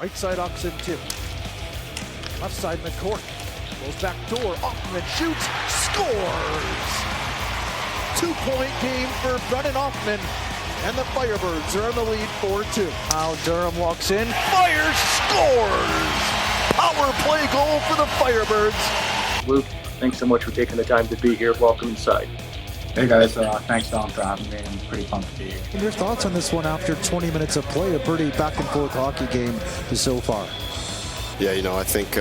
Right side Oxen 2. Left side McCourt. Goes back door. Offman shoots. Scores! 2-point game for Brennan Offman. And the Firebirds are in the lead 4-2. Now Durham walks in. Fires! Scores! Power play goal for the Firebirds. Luke, thanks so much for taking the time to be here. Welcome inside. Hey guys, thanks Dom for having me. I'm pretty pumped to be here. And your thoughts on this one after 20 minutes of play? A pretty back and forth hockey game so far. Yeah, I think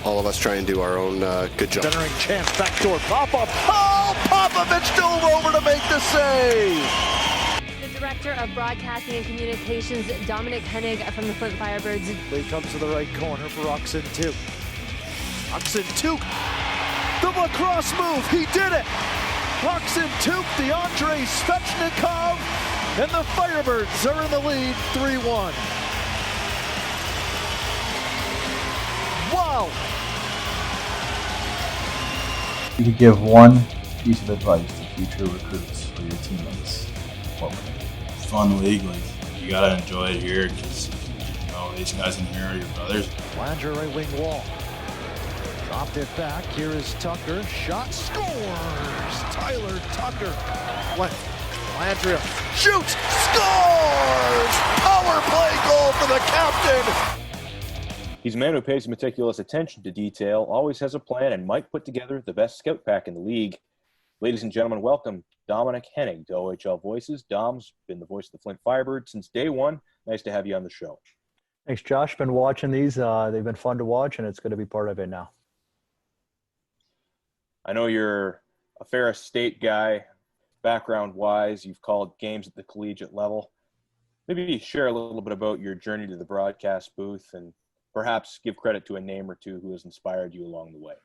all of us try and do our own good job. Centering chance, backdoor pop-up. Oh, Popovich dove over to make the save. The Director of Broadcasting and Communications, Dominic Hennig from the Flint Firebirds. He comes to the right corner for Oxen 2. Oxen 2, the lacrosse move, he did it. Oxen 2, DeAndre Svechnikov, and the Firebirds are in the lead 3-1. Wow. You could give one piece of advice to future recruits for your teammates, what would it be? Fun league, you gotta enjoy it here because these guys in here are your brothers. Langer right wing wall. Dropped it back. Here is Tucker. Shot scores. Tyler Tucker. Landria shoots. Scores. Power play goal for the captain. He's a man who pays meticulous attention to detail, always has a plan, and might put together the best scout pack in the league. Ladies and gentlemen, welcome Dominic Hennig to OHL Voices. Dom's been the voice of the Flint Firebirds since day one. Nice to have you on the show. Thanks, Josh. Been watching these. They've been fun to watch, and it's good to be part of it now. I know you're a Ferris State guy, background-wise. You've called games at the collegiate level. Maybe share a little bit about your journey to the broadcast booth and perhaps give credit to a name or two who has inspired you along the way.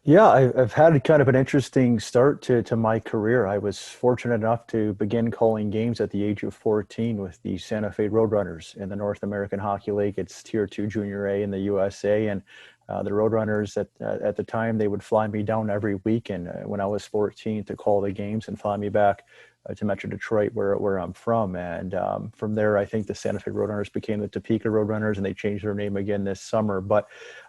Yeah, I've had kind of an interesting start to my career. I was fortunate enough to begin calling games at the age of 14 with the Santa Fe Roadrunners in the North American Hockey League. It's Tier 2 Junior A in the USA, and the Roadrunners at the time, they would fly me down every weekend when I was 14 to call the games and fly me back to Metro Detroit, where I'm from. And from there, I think the Santa Fe Roadrunners became the Topeka Roadrunners, and they changed their name again this summer. But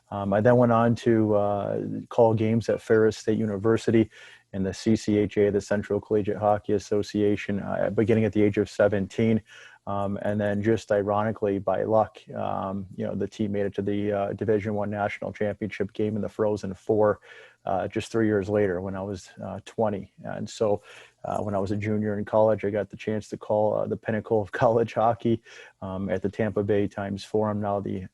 I then went on to call games at Ferris State University in the CCHA, the Central Collegiate Hockey Association, beginning at the age of 17. And then just ironically, by luck, the team made it to the Division I National Championship game in the Frozen Four just 3 years later when I was 20. And so when I was a junior in college, I got the chance to call the pinnacle of college hockey at the Tampa Bay Times Forum, now the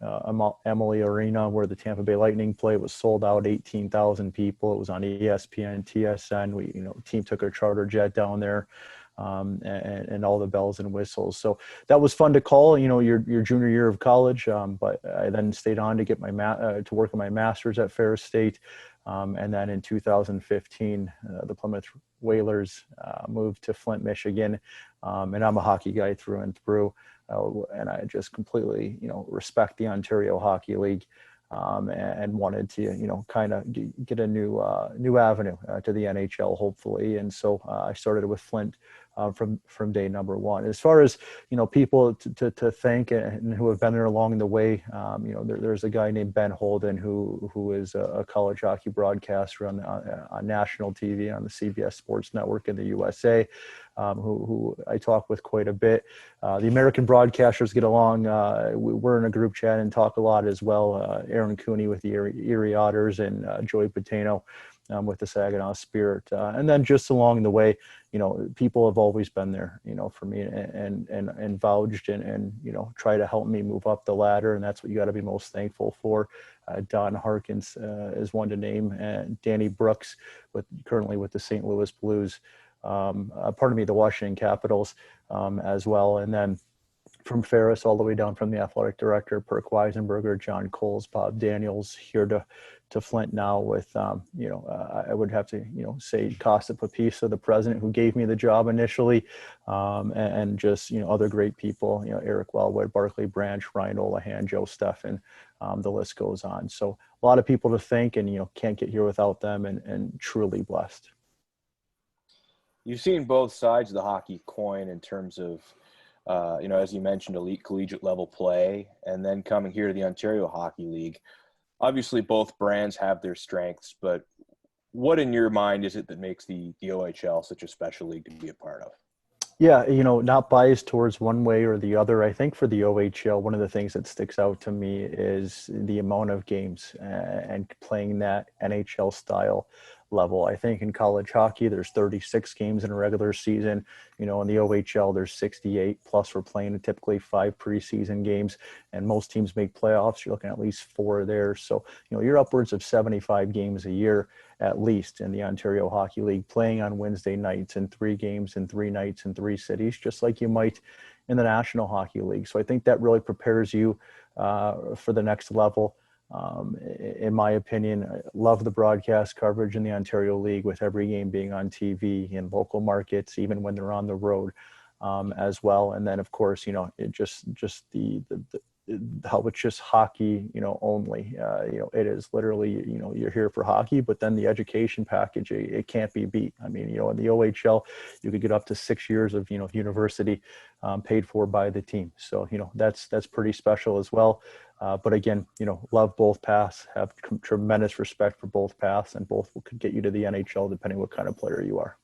Emily Arena, where the Tampa Bay Lightning play. It was sold out, 18,000 people. It was on ESPN, TSN. Team took a charter jet down there. And all the bells and whistles. So that was fun to call, your junior year of college. But I then stayed on to get my to work on my master's at Ferris State. And then in 2015, the Plymouth Whalers moved to Flint, Michigan. And I'm a hockey guy through and through. And I just completely, respect the Ontario Hockey League. And wanted to, kind of get a new avenue to the NHL, hopefully. And so I started with Flint from day number one. As far as, people to thank and who have been there along the way, there's a guy named Ben Holden who is a college hockey broadcaster on national TV on the CBS Sports Network in the USA. Who I talk with quite a bit. The American broadcasters get along. We're in a group chat and talk a lot as well. Aaron Cooney with the Erie Otters and Joey Patano with the Saginaw Spirit. And then just along the way, people have always been there, for me and vouched and try to help me move up the ladder. And that's what you got to be most thankful for. Don Harkins is one to name, and Danny Brooks currently with the St. Louis Blues. The Washington Capitals as well. And then from Ferris all the way down from the athletic director, Perk Weisenberger, John Coles, Bob Daniels, here to Flint now with, I would have to, say Costa Papisa, the president who gave me the job initially, and just, other great people, Eric Wellwood, Barclay Branch, Ryan Olahan, Joe Steffen, the list goes on. So a lot of people to thank, and, can't get here without them, and truly blessed. You've seen both sides of the hockey coin in terms of as you mentioned, elite collegiate level play, and then coming here to the Ontario Hockey League. Obviously, both brands have their strengths, but what in your mind is it that makes the OHL such a special league to be a part of? Yeah, not biased towards one way or the other. I think for the OHL, one of the things that sticks out to me is the amount of games and playing that NHL style level. I think in college hockey, there's 36 games in a regular season. In the OHL, there's 68, plus we're playing typically 5 preseason games, and most teams make playoffs. You're looking at least 4 there. So, you're upwards of 75 games a year at least in the Ontario Hockey League, playing on Wednesday nights and 3 games and 3 nights in 3 cities, just like you might in the National Hockey League. So I think that really prepares you for the next level. In my opinion, I love the broadcast coverage in the Ontario League, with every game being on TV in local markets, even when they're on the road as well. And then, of course, it just the how it's just hockey, only. It is literally, you're here for hockey, but then the education package, it can't be beat. I mean, in the OHL, you could get up to 6 years of, university paid for by the team. So, that's pretty special as well. But again, love both paths, have tremendous respect for both paths, and both could get you to the NHL depending what kind of player you are.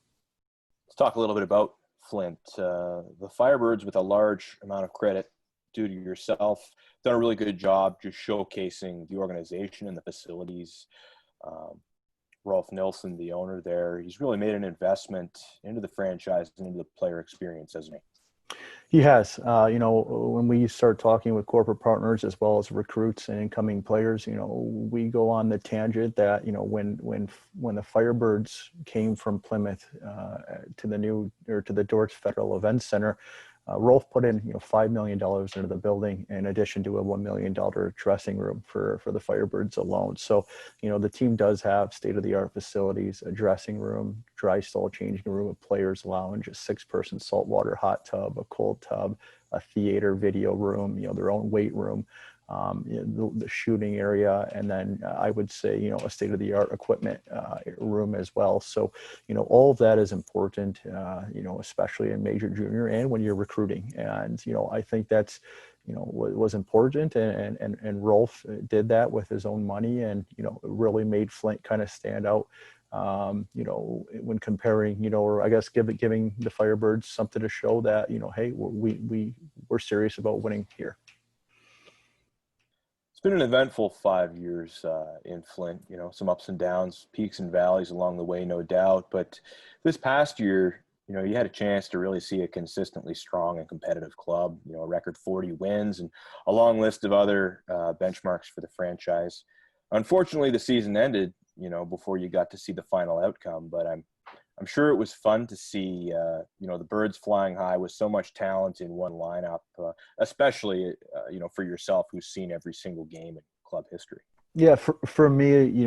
Let's talk a little bit about Flint. The Firebirds, with a large amount of credit due to yourself, done a really good job just showcasing the organization and the facilities. Rolf Nilsson, the owner there, he's really made an investment into the franchise and into the player experience, hasn't he? He has. When we start talking with corporate partners as well as recruits and incoming players, we go on the tangent that, when the Firebirds came from Plymouth to the Dortch Federal Events Center, Rolf put in $5 million into the building, in addition to a $1 million dressing room for the Firebirds alone. So, the team does have state-of-the-art facilities, a dressing room, dry stall changing room, a players lounge, a 6-person saltwater hot tub, a cold tub, a theater video room, their own weight room, the shooting area, and then I would say, a state-of-the-art equipment room as well. So, all of that is important, especially in major junior and when you're recruiting. And, I think that's, was important. And Rolf did that with his own money, and, really made Flint kind of stand out, when comparing, or I guess giving the Firebirds something to show that, hey, we're serious about winning here. It's been an eventful 5 years in Flint, some ups and downs, peaks and valleys along the way, no doubt. But this past year, you had a chance to really see a consistently strong and competitive club, a record 40 wins and a long list of other benchmarks for the franchise. Unfortunately, the season ended, before you got to see the final outcome, but I'm sure it was fun to see, the Birds flying high with so much talent in one lineup, especially, for yourself, who's seen every single game in club history. Yeah, for me,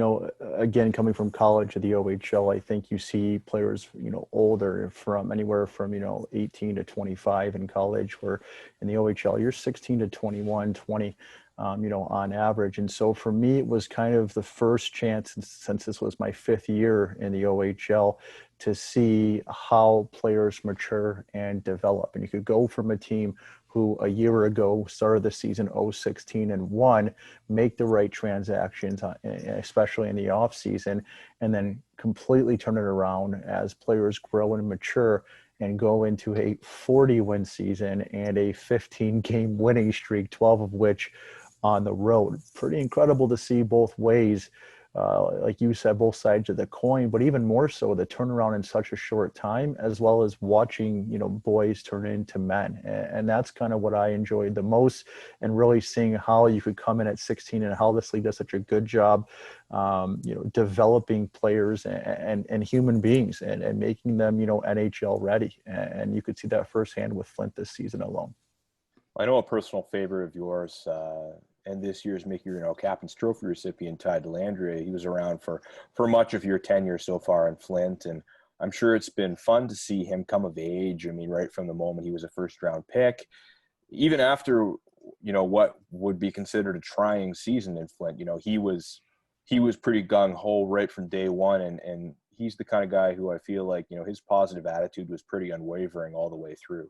again, coming from college to the OHL, I think you see players, older, from anywhere from, 18 to 25 in college, where in the OHL, you're 16 to 21, 20, on average. And so for me, it was kind of the first chance, since this was my 5th year in the OHL, to see how players mature and develop. And you could go from a team who a year ago started the season 0-16-1, make the right transactions, especially in the off season, and then completely turn it around as players grow and mature and go into a 40-win season and a 15-game winning streak, 12 of which on the road. Pretty incredible to see both ways. Like you said, both sides of the coin, but even more so the turnaround in such a short time, as well as watching, boys turn into men. And that's kind of what I enjoyed the most, and really seeing how you could come in at 16 and how this league does such a good job, developing players and human beings and making them, NHL ready. And you could see that firsthand with Flint this season alone. I know a personal favorite of yours, and this year's Mickey Captain's Trophy recipient, Ty Dellandrea. He was around for much of your tenure so far in Flint, and I'm sure it's been fun to see him come of age. I mean, right from the moment he was a first-round pick, even after, what would be considered a trying season in Flint. He was pretty gung-ho right from day one, and he's the kind of guy who I feel like, his positive attitude was pretty unwavering all the way through.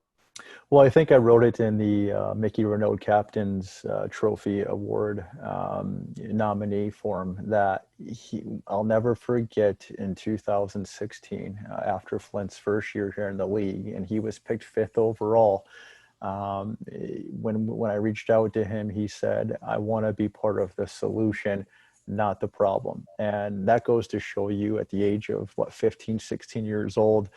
Well, I think I wrote it in the Mickey Renaud Captain's Trophy Award nominee form that I'll never forget in 2016, after Flint's first year here in the league, and he was picked 5th overall. When I reached out to him, he said, "I want to be part of the solution, not the problem." And that goes to show you at the age of 15, 16 years old,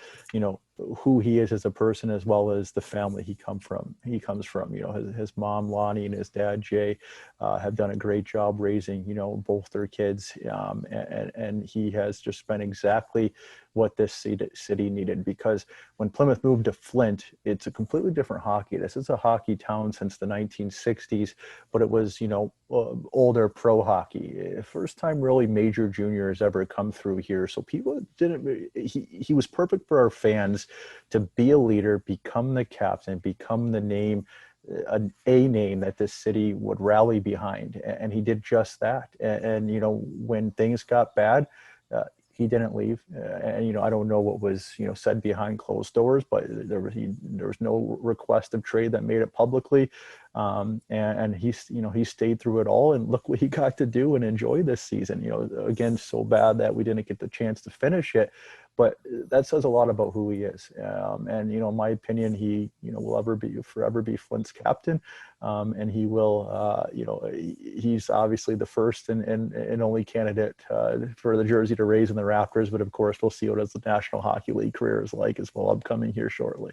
who he is as a person, as well as the family he comes from. His mom Lonnie and his dad Jay have done a great job raising both their kids, and he has just been exactly what this city needed, because when Plymouth moved to Flint, it's a completely different hockey. This is a hockey town since the 1960s, but it was older pro hockey. First time really major juniors ever come through here, so people didn't. He was perfect for our fans to be a leader, become the captain, become the name, a name that this city would rally behind, and he did just that. And when things got bad, he didn't leave. And I don't know what was said behind closed doors, but there was no request of trade that made it publicly. And he stayed through it all, and look what he got to do and enjoy this season. Again, so bad that we didn't get the chance to finish it, but that says a lot about who he is. And in my opinion, he will forever be Flint's captain. And he will, he's obviously the first and only candidate for the jersey to raise in the rafters. But of course, we'll see what the National Hockey League career is like as well, upcoming here shortly.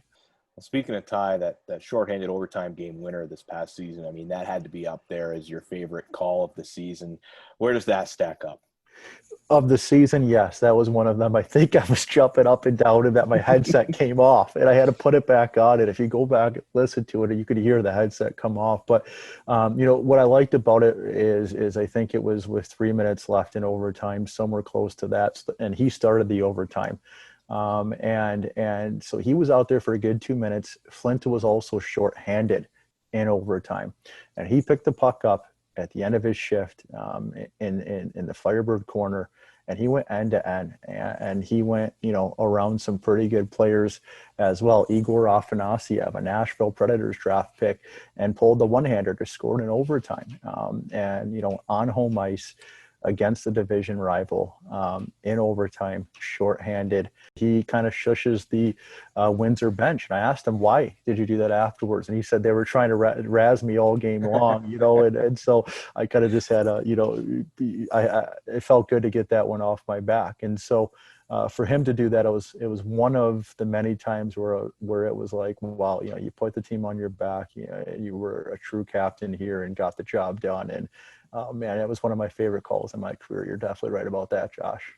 Well, speaking of Ty, that shorthanded overtime game winner this past season, I mean, that had to be up there as your favorite call of the season. Where does that stack up? Of the season, yes, that was one of them. I think I was jumping up and down and that my headset came off and I had to put it back on. And if you go back and listen to it, you could hear the headset come off. But, what I liked about it is I think it was with 3 minutes left in overtime, somewhere close to that. And he started the overtime. And so he was out there for a good 2 minutes. Flint was also shorthanded in overtime. And he picked the puck up at the end of his shift in the Firebird corner, and he went end to end, and he went around some pretty good players as well. Igor Afanasiev, a Nashville Predators draft pick, and pulled the one-hander to score in overtime. And on home ice against the division rival in overtime, shorthanded. He kind of shushes the Windsor bench. And I asked him, why did you do that afterwards? And he said they were trying to razz me all game long, and so I kind of just had it felt good to get that one off my back. And so for him to do that, it was one of the many times where it was like, wow, you put the team on your back, you were a true captain here and got the job done. And man, it was one of my favorite calls in my career. You're definitely right about that, Josh.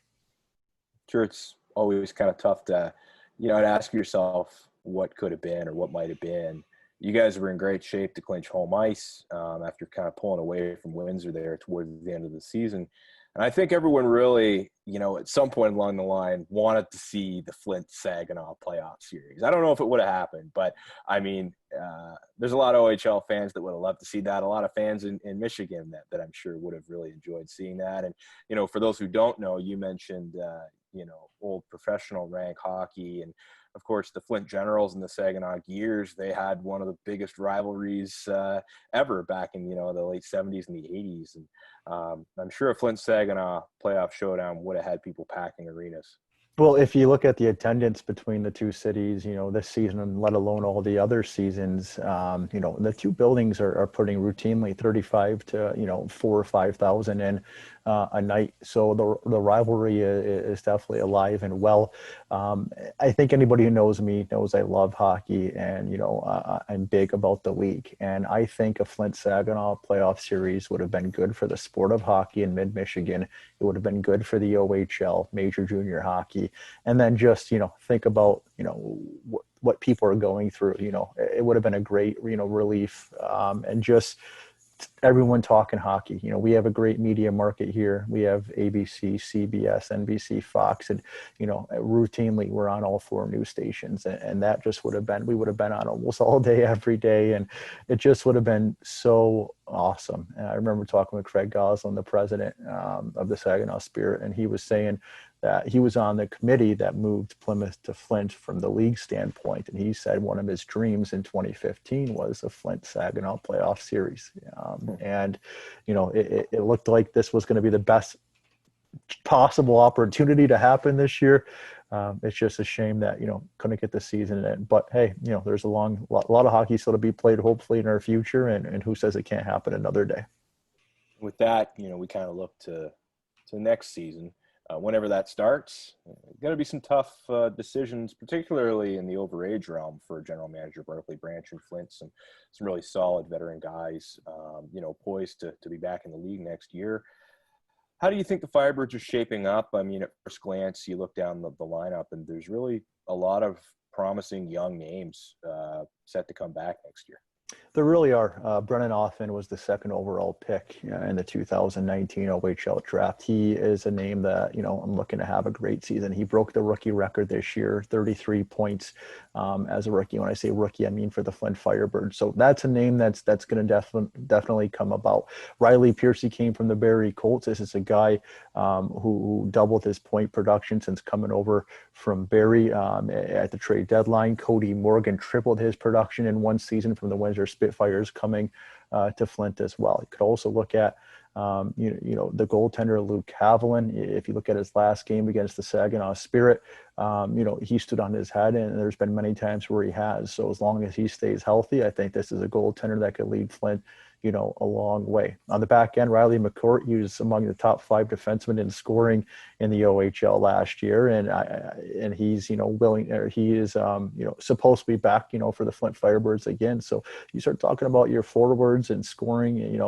Sure, it's always kind of tough to, to ask yourself what could have been or what might have been. You guys were in great shape to clinch home ice after kind of pulling away from Windsor there towards the end of the season. And I think everyone really, at some point along the line wanted to see the Flint-Saginaw playoff series. I don't know if it would have happened, but, I mean, there's a lot of OHL fans that would have loved to see that. A lot of fans in Michigan that I'm sure would have really enjoyed seeing that. And, for those who don't know, you mentioned, old professional rank hockey. And, of course, the Flint Generals and the Saginaw Gears, they had one of the biggest rivalries ever back in, the late 70s and the 80s. And I'm sure a Flint-Saginaw playoff showdown would have had people packing arenas. Well, if you look at the attendance between the two cities, this season and let alone all the other seasons, the two buildings are putting routinely 35 to 4,000 or 5,000 in a night. So the rivalry is definitely alive and well. I think anybody who knows me knows I love hockey, and I'm big about the league. And I think a Flint-Saginaw playoff series would have been good for the sport of hockey in mid-Michigan. It would have been good for the OHL, major junior hockey. And then just, think about, what people are going through. It would have been a great, relief, and just everyone talking hockey. We have a great media market here. We have ABC, CBS, NBC, Fox, and, routinely we're on all four news stations. And that just we would have been on almost all day, every day. And it just would have been so awesome. And I remember talking with Craig Goslin, the president of the Saginaw Spirit, and he was saying that he was on the committee that moved Plymouth to Flint from the league standpoint. And he said one of his dreams in 2015 was a Flint-Saginaw playoff series. And, it looked like this was going to be the best possible opportunity to happen this year. It's just a shame that, couldn't get the season in. But hey, there's a lot of hockey still to be played, hopefully in our future. And who says it can't happen another day? With that, we kind of look to next season. Whenever that starts, going to be some tough decisions, particularly in the overage realm for general manager Barclay Branch and Flint. Some really solid veteran guys, poised to be back in the league next year. How do you think the Firebirds are shaping up? I mean, at first glance, you look down the lineup, and there's really a lot of promising young names set to come back next year. There really are. Brennan Othman was the second overall pick in the 2019 OHL draft. He is a name that, I'm looking to have a great season. He broke the rookie record this year, 33 points as a rookie. When I say rookie, I mean for the Flint Firebirds. So that's a name that's going to definitely come about. Riley Piercy came from the Barrie Colts. This is a guy who doubled his point production since coming over from Barrie at the trade deadline. Cody Morgan tripled his production in one season from the Windsor Spitfires coming to Flint as well. You could also look at, the goaltender Luke Haviland. If you look at his last game against the Saginaw Spirit, he stood on his head, and there's been many times where he has. So as long as he stays healthy, I think this is a goaltender that could lead Flint, a long way. On the back end, Riley McCourt, he was among the top 5 defensemen in scoring in the OHL last year, and he's he is supposed to be back for the Flint Firebirds again. So you start talking about your forwards and scoring.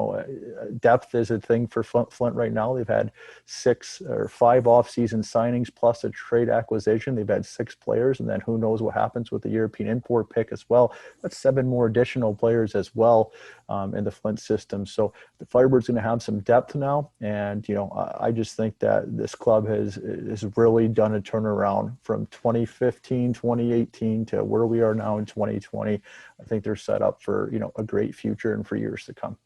Depth is a thing for Flint right now. They've had 6 or 5 off-season signings plus a trade acquisition. They've had 6 players, and then who knows what happens with the European import pick as well. That's 7 more additional players as well in the Flint system. So the Firebirds going to have some depth now, and I just think that this club has really done a turnaround from 2015, 2018 to where we are now in 2020. I think they're set up for a great future and for years to come.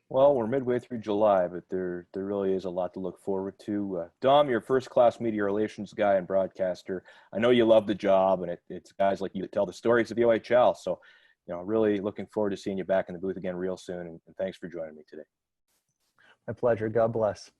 Well, we're midway through July, but there really is a lot to look forward to. Dom, you're a first-class media relations guy and broadcaster. I know you love the job, and it's guys like you that tell the stories of the OHL. So, really looking forward to seeing you back in the booth again real soon. And thanks for joining me today. My pleasure. God bless.